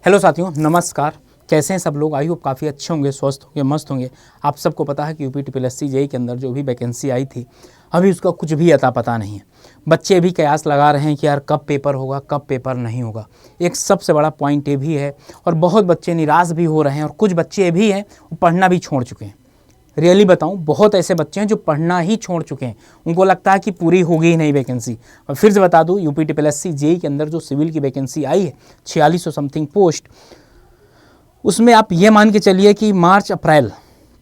Hello साथियों, नमस्कार। कैसे हैं सब लोग? आई होप काफ़ी अच्छे होंगे, स्वस्थ होंगे, मस्त होंगे। आप सबको पता है कि यूपी जेईई के अंदर जो भी वैकेंसी आई थी, अभी उसका कुछ भी अता पता नहीं है। बच्चे भी कयास लगा रहे हैं कि यार कब पेपर होगा, कब पेपर नहीं होगा। एक सबसे बड़ा पॉइंट ये भी है, और बहुत बच्चे निराश भी हो रहे हैं, और कुछ बच्चे भी हैं वो पढ़ना भी छोड़ चुके हैं। रियली बताऊं, बहुत ऐसे बच्चे हैं जो पढ़ना ही छोड़ चुके हैं। उनको लगता है कि पूरी होगी ही नहीं वैकेंसी। और फिर से बता दूं, यूपी जेईई के अंदर जो सिविल की वैकेंसी आई है 4600 समथिंग पोस्ट, उसमें आप ये मान के चलिए कि मार्च अप्रैल,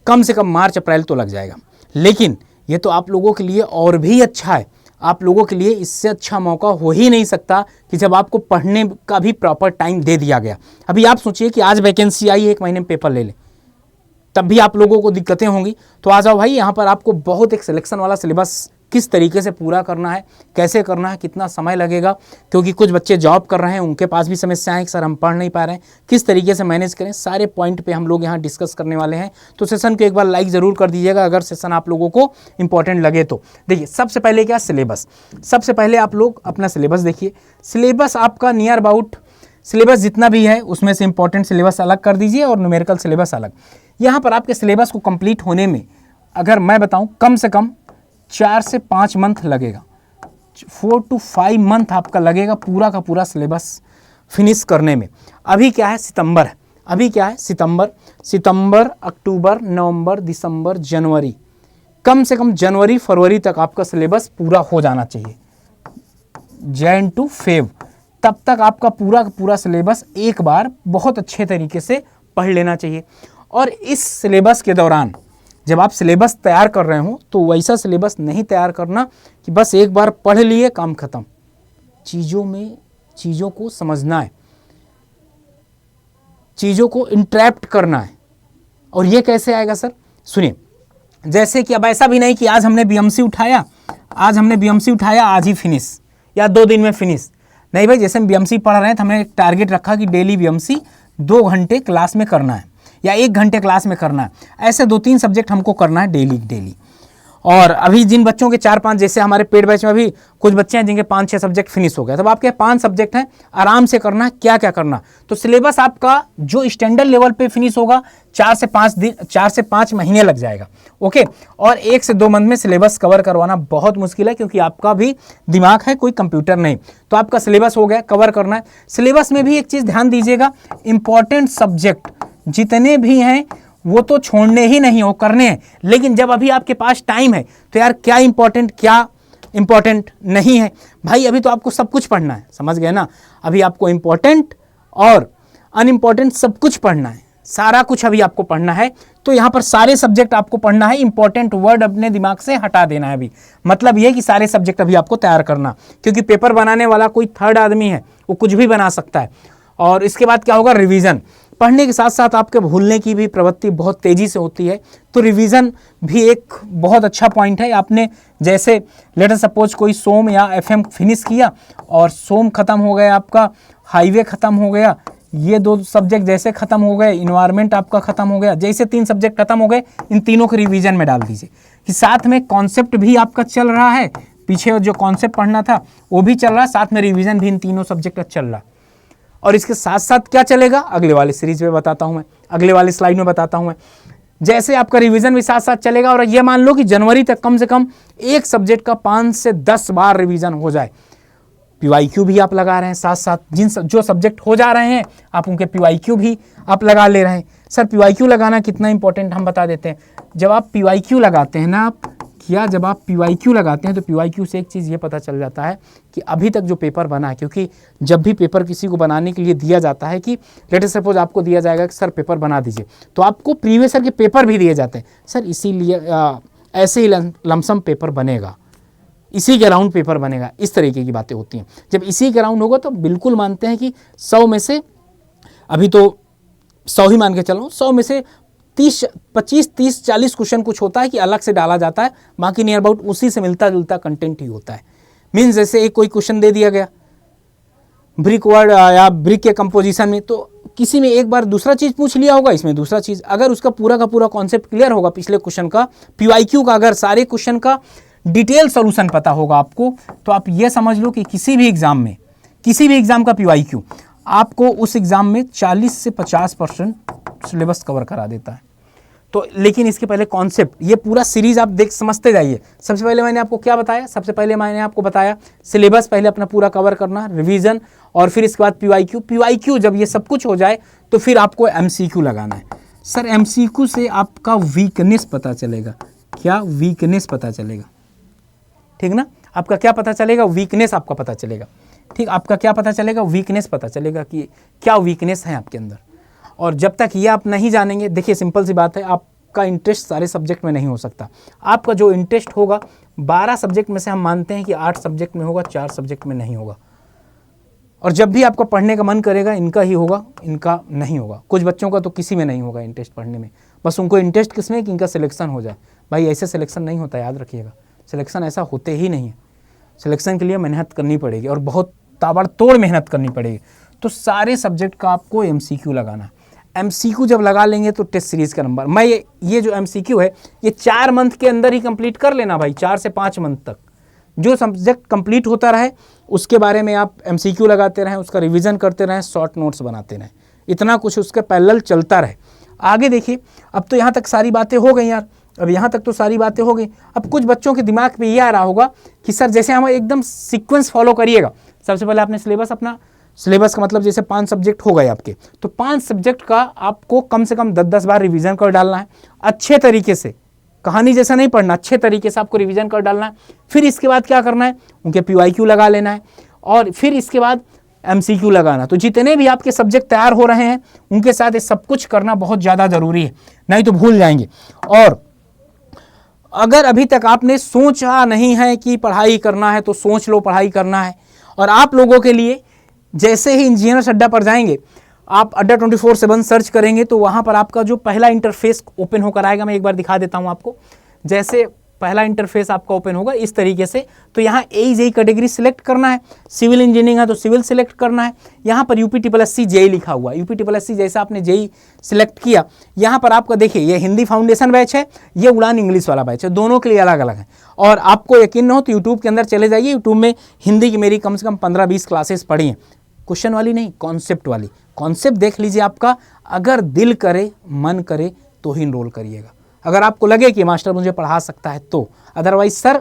कम से कम मार्च अप्रैल तो लग जाएगा। लेकिन ये तो आप लोगों के लिए और भी अच्छा है। आप लोगों के लिए इससे अच्छा मौका हो ही नहीं सकता कि जब आपको पढ़ने का भी प्रॉपर टाइम दे दिया गया। अभी आप सोचिए कि आज वैकेंसी आई, 1 महीने में पेपर ले लें, तब भी आप लोगों को दिक्कतें होंगी। तो आ जाओ भाई, यहाँ पर आपको बहुत एक सिलेक्शन वाला सिलेबस किस तरीके से पूरा करना है, कैसे करना है, कितना समय लगेगा, क्योंकि कुछ बच्चे जॉब कर रहे हैं, उनके पास भी समस्याएं हैं कि सर हम पढ़ नहीं पा रहे हैं, किस तरीके से मैनेज करें, सारे पॉइंट पे हम लोग यहाँ डिस्कस करने वाले हैं। तो सेशन को एक बार लाइक ज़रूर कर दीजिएगा अगर सेशन आप लोगों को इंपॉर्टेंट लगे तो। देखिए, सबसे पहले क्या, सिलेबस। सबसे पहले आप लोग अपना सिलेबस देखिए। सिलेबस आपका नियर अबाउट, सिलेबस जितना भी है उसमें से इंपॉर्टेंट सिलेबस अलग कर दीजिए और न्यूमेरिकल सिलेबस अलग। यहाँ पर आपके सिलेबस को कंप्लीट होने में, अगर मैं बताऊं, कम से कम 4 से 5 मंथ लगेगा। 4 to 5 मंथ आपका लगेगा पूरा का पूरा सिलेबस फिनिश करने में। अभी क्या है, सितंबर है। अभी क्या है, सितंबर, अक्टूबर, नवंबर, दिसंबर, जनवरी, कम से कम जनवरी फरवरी तक आपका सिलेबस पूरा हो जाना चाहिए। जैन टू फेब, तब तक आपका पूरा का पूरा सिलेबस एक बार बहुत अच्छे तरीके से पढ़ लेना चाहिए। और इस सिलेबस के दौरान जब आप सिलेबस तैयार कर रहे हो तो वैसा सिलेबस नहीं तैयार करना कि बस एक बार पढ़ लिए काम खत्म। चीज़ों को समझना है, चीज़ों को इंटरैप्ट करना है। और ये कैसे आएगा सर? सुनिए, जैसे कि अब ऐसा भी नहीं कि आज हमने बीएमसी उठाया, आज ही फिनिश, या 2 दिन में फिनिश। नहीं भाई, जैसे हम बीएमसी पढ़ रहे हैं तो हमने एक टारगेट रखा कि डेली बीएमसी 2 घंटे क्लास में करना है या 1 घंटे क्लास में करना है। ऐसे 2-3 सब्जेक्ट हमको करना है डेली। और अभी जिन बच्चों के 4-5, जैसे हमारे पेड बैच में अभी कुछ बच्चे हैं जिनके 5-6 सब्जेक्ट फिनिश हो गए, तब आपके 5 सब्जेक्ट हैं, आराम से करना है। क्या क्या करना, तो सिलेबस आपका जो स्टैंडर्ड लेवल पे फिनिश होगा 4 से 5 महीने लग जाएगा। ओके, और 1 से 2 मंथ में सिलेबस कवर करवाना बहुत मुश्किल है, क्योंकि आपका भी दिमाग है, कोई कंप्यूटर नहीं। तो आपका सिलेबस हो गया, कवर करना है। सिलेबस में भी एक चीज़ ध्यान दीजिएगा, इंपॉर्टेंट सब्जेक्ट जितने भी हैं वो तो छोड़ने ही नहीं, हो करने हैं। लेकिन जब अभी आपके पास टाइम है तो यार क्या इंपॉर्टेंट नहीं है भाई, अभी तो आपको सब कुछ पढ़ना है, समझ गए ना? अभी आपको इंपॉर्टेंट और अनइम्पॉर्टेंट सब कुछ पढ़ना है, सारा कुछ अभी आपको पढ़ना है। तो यहाँ पर सारे सब्जेक्ट आपको पढ़ना है, इंपॉर्टेंट वर्ड अपने दिमाग से हटा देना है। अभी मतलब ये कि सारे सब्जेक्ट अभी आपको तैयार करना, क्योंकि पेपर बनाने वाला कोई थर्ड आदमी है, वो कुछ भी बना सकता है। और इसके बाद क्या होगा, रिवीजन। पढ़ने के साथ साथ आपके भूलने की भी प्रवृत्ति बहुत तेज़ी से होती है, तो रिवीजन भी एक बहुत अच्छा पॉइंट है। आपने जैसे लेट अस सपोज कोई सोम या एफएम फिनिश किया, और सोम खत्म हो गया, आपका हाईवे खत्म हो गया, ये 2 सब्जेक्ट जैसे खत्म हो गए, इन्वायरमेंट आपका खत्म हो गया, जैसे 3 सब्जेक्ट खत्म हो गए, इन तीनों को रिवीजन में डाल दीजिए कि साथ में कॉन्सेप्ट भी आपका चल रहा है, पीछे जो कॉन्सेप्ट पढ़ना था वो भी चल रहा है, साथ में रिवीजन भी इन तीनों सब्जेक्ट का चल रहा है। और इसके साथ साथ क्या चलेगा, अगले वाले सीरीज में बताता हूं मैं, अगले वाले स्लाइड में बताता हूं मैं। जैसे आपका रिवीजन भी साथ साथ चलेगा, और ये मान लो कि जनवरी तक कम से कम एक सब्जेक्ट का 5 से 10 बार रिवीजन हो जाए। पीवाईक्यू भी आप लगा रहे हैं साथ साथ, जो सब्जेक्ट हो जा रहे हैं आप उनके पीवाईक्यू भी आप लगा ले रहे हैं। सर पीवाईक्यू लगाना कितना इंपॉर्टेंट हम बता देते हैं। जब आप पीवाईक्यू लगाते हैं ना, जब आप पीवाईक्यू लगाते हैं तो पीवाईक्यू से एक चीज़ ये पता चल जाता है कि अभी तक जो पेपर बना है, क्योंकि जब भी पेपर किसी को बनाने के लिए दिया जाता है कि लेट अस सपोज आपको दिया जाएगा कि सर पेपर बना दीजिए, तो आपको प्रीवियस ईयर के पेपर भी दिए जाते हैं। सर इसीलिए ऐसे ही लमसम पेपर बनेगा, इसी के राउंड पेपर बनेगा, इस तरीके की बातें होती हैं। जब इसी के राउंड होगा तो बिल्कुल मानते हैं कि 100 में से, अभी तो 100 ही मान के चलो, 100 में से 25, 30, 40 क्वेश्चन कुछ होता है कि अलग से डाला जाता है, बाकी नियर अबाउट उसी से मिलता जुलता कंटेंट ही होता है। मीन्स जैसे एक कोई क्वेश्चन दे दिया गया ब्रिक वर्ड या ब्रिक के कंपोजिशन में, तो किसी में एक बार दूसरा चीज़ पूछ लिया होगा, इसमें दूसरा चीज़। अगर उसका पूरा का पूरा कॉन्सेप्ट क्लियर होगा पिछले क्वेश्चन का, पीवाईक्यू का अगर सारे क्वेश्चन का डिटेल सॉल्यूशन पता होगा आपको, तो आप ये समझ लो कि किसी भी एग्जाम का पीवाईक्यू आपको उस एग्ज़ाम में 40 से 50% सिलेबस कवर करा देता है। तो लेकिन इसके पहले कॉन्सेप्ट, ये पूरा सीरीज आप देख समझते जाइए। सबसे पहले मैंने आपको क्या बताया, सबसे पहले मैंने आपको बताया सिलेबस पहले अपना पूरा कवर करना, रिवीजन, और फिर इसके बाद पीवाईक्यू। पीवाईक्यू जब ये सब कुछ हो जाए तो फिर आपको एमसीक्यू लगाना है। सर एमसीक्यू से आपका वीकनेस पता चलेगा। क्या? वीकनेस पता चलेगा, ठीक ना। आपका क्या पता चलेगा? वीकनेस आपका पता चलेगा, ठीक। आपका क्या पता चलेगा? वीकनेस पता चलेगा कि क्या वीकनेस है आपके अंदर। और जब तक ये आप नहीं जानेंगे, देखिए सिंपल सी बात है, आपका इंटरेस्ट सारे सब्जेक्ट में नहीं हो सकता। आपका जो इंटरेस्ट होगा 12 सब्जेक्ट में से हम मानते हैं कि 8 सब्जेक्ट में होगा, 4 सब्जेक्ट में नहीं होगा। और जब भी आपको पढ़ने का मन करेगा इनका ही होगा, इनका नहीं होगा। कुछ बच्चों का तो किसी में नहीं होगा इंटरेस्ट पढ़ने में, बस उनको इंटरेस्ट किसमें कि इनका सिलेक्शन हो जाए। भाई ऐसे सिलेक्शन नहीं होता, याद रखिएगा, सिलेक्शन ऐसा होते ही नहीं है। सिलेक्शन के लिए मेहनत करनी पड़ेगी और बहुत ताबड़तोड़ मेहनत करनी पड़ेगी। तो सारे सब्जेक्ट का आपको एमसीक्यू लगाना है। एमसीक्यू जब लगा लेंगे तो टेस्ट सीरीज का नंबर, मैं ये जो एमसीक्यू है ये 4 मंथ के अंदर ही कंप्लीट कर लेना भाई, 4 से 5 मंथ तक जो सब्जेक्ट कंप्लीट होता रहे उसके बारे में आप एमसीक्यू लगाते रहें, उसका रिवीजन करते रहें, शॉर्ट नोट्स बनाते रहें, इतना कुछ उसके पैरेलल चलता रहे। आगे देखिए, अब तो यहाँ तक सारी बातें हो गई यार, अब यहाँ तक तो सारी बातें हो गई। अब कुछ बच्चों के दिमाग में ये आ रहा होगा कि सर जैसे हम एकदम सीक्वेंस फॉलो करिएगा। सबसे पहले आपने सिलेबस, अपना सिलेबस का मतलब जैसे 5 सब्जेक्ट हो गए आपके, तो 5 सब्जेक्ट का आपको कम से कम 10-10 बार रिवीजन कर डालना है अच्छे तरीके से। कहानी जैसा नहीं पढ़ना, अच्छे तरीके से आपको रिवीजन कर डालना है। फिर इसके बाद क्या करना है, उनके पीवाईक्यू लगा लेना है और फिर इसके बाद एमसीक्यू लगाना। तो जितने भी आपके सब्जेक्ट तैयार हो रहे हैं उनके साथ ये सब कुछ करना बहुत ज़्यादा ज़रूरी है, नहीं तो भूल जाएंगे। और अगर अभी तक आपने सोचा नहीं है कि पढ़ाई करना है तो सोच लो पढ़ाई करना है। और आप लोगों के लिए जैसे ही इंजीनियर्स अड्डा पर जाएंगे, आप अड्डा 24/7 सर्च करेंगे तो वहाँ पर आपका जो पहला इंटरफेस ओपन होकर आएगा, मैं एक बार दिखा देता हूँ आपको। जैसे पहला इंटरफेस आपका ओपन होगा इस तरीके से, तो यहाँ AEJE कैटेगरी सिलेक्ट करना है, सिविल इंजीनियरिंग है तो सिविल सिलेक्ट करना है। यहाँ पर UPSSC JEE लिखा हुआ है, UPSSC जैसा आपने JEE सिलेक्ट किया, यहाँ पर आपका देखिए ये हिंदी फाउंडेशन बैच है, ये उड़ान इंग्लिश वाला बैच है, दोनों के लिए अलग अलग है। और आपको यकीन न हो तो यूट्यूब के अंदर चले जाइए, यूट्यूब में हिंदी की मेरी कम से कम 15-20 क्लासेस पढ़ी हैं, क्वेश्चन वाली नहीं, कॉन्सेप्ट वाली। कॉन्सेप्ट देख लीजिए आपका, अगर दिल करे मन करे तो ही इनरोल करिएगा। अगर आपको लगे कि मास्टर मुझे पढ़ा सकता है तो, अदरवाइज सर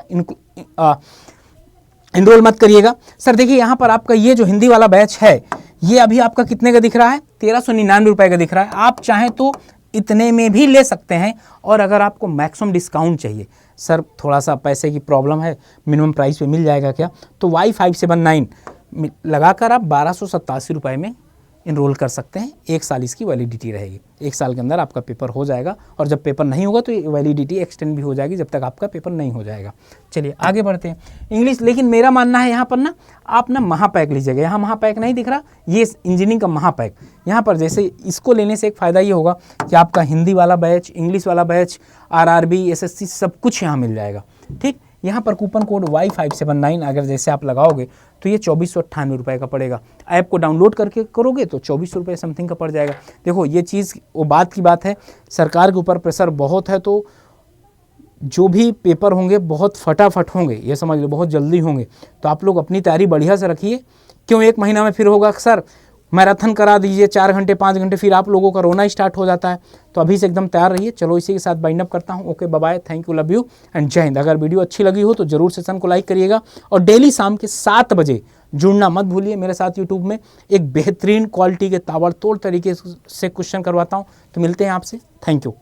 इनरोल मत करिएगा। सर देखिए यहाँ पर आपका ये जो हिंदी वाला बैच है ये अभी आपका कितने का दिख रहा है, 1399 रुपये का दिख रहा है। आप चाहें तो इतने में भी ले सकते हैं। और अगर आपको मैक्सिमम डिस्काउंट चाहिए, सर थोड़ा सा पैसे की प्रॉब्लम है, मिनिमम प्राइस पे मिल जाएगा क्या, तो Y579 लगाकर आप 1287 रुपये में इनरोल कर सकते हैं। 1 साल इसकी वैलिडिटी रहेगी, 1 साल के अंदर आपका पेपर हो जाएगा। और जब पेपर नहीं होगा तो वैलिडिटी एक्सटेंड भी हो जाएगी जब तक आपका पेपर नहीं हो जाएगा। चलिए आगे बढ़ते हैं। इंग्लिश, लेकिन मेरा मानना है यहाँ पर ना आप ना महापैक लीजिएगा। यहाँ महापैक नहीं दिख रहा, ये इंजीनियरिंग का महापैक। यहाँ पर जैसे इसको लेने से एक फ़ायदा ये होगा कि आपका हिंदी वाला बैच, इंग्लिश वाला बैच, RRB, SSC सब कुछ यहाँ मिल जाएगा, ठीक। यहाँ पर कूपन कोड Y579 अगर जैसे आप लगाओगे तो ये 2498 रुपये का पड़ेगा। ऐप को डाउनलोड करके करोगे तो 24 रुपये समथिंग का पड़ जाएगा। देखो ये चीज़ वो बात की बात है, सरकार के ऊपर प्रेशर बहुत है, तो जो भी पेपर होंगे बहुत फटाफट होंगे, ये समझ लो बहुत जल्दी होंगे। तो आप लोग अपनी तैयारी बढ़िया से रखिए। क्यों 1 महीना में फिर होगा सर मैराथन करा दीजिए 4 घंटे 5 घंटे, फिर आप लोगों का रोना स्टार्ट हो जाता है। तो अभी से एकदम तैयार रहिए। चलो इसी के साथ बाइंड अप करता हूँ। Okay, bye bye, thank you, love you and Jai Hind. अगर वीडियो अच्छी लगी हो तो जरूर सेशन को लाइक करिएगा और डेली शाम के 7 बजे जुड़ना मत भूलिए मेरे साथ यूट्यूब में। एक बेहतरीन क्वालिटी के ताबड़तोड़ तरीके से क्वेश्चन करवाता हूँ। तो मिलते हैं आपसे, थैंक यू।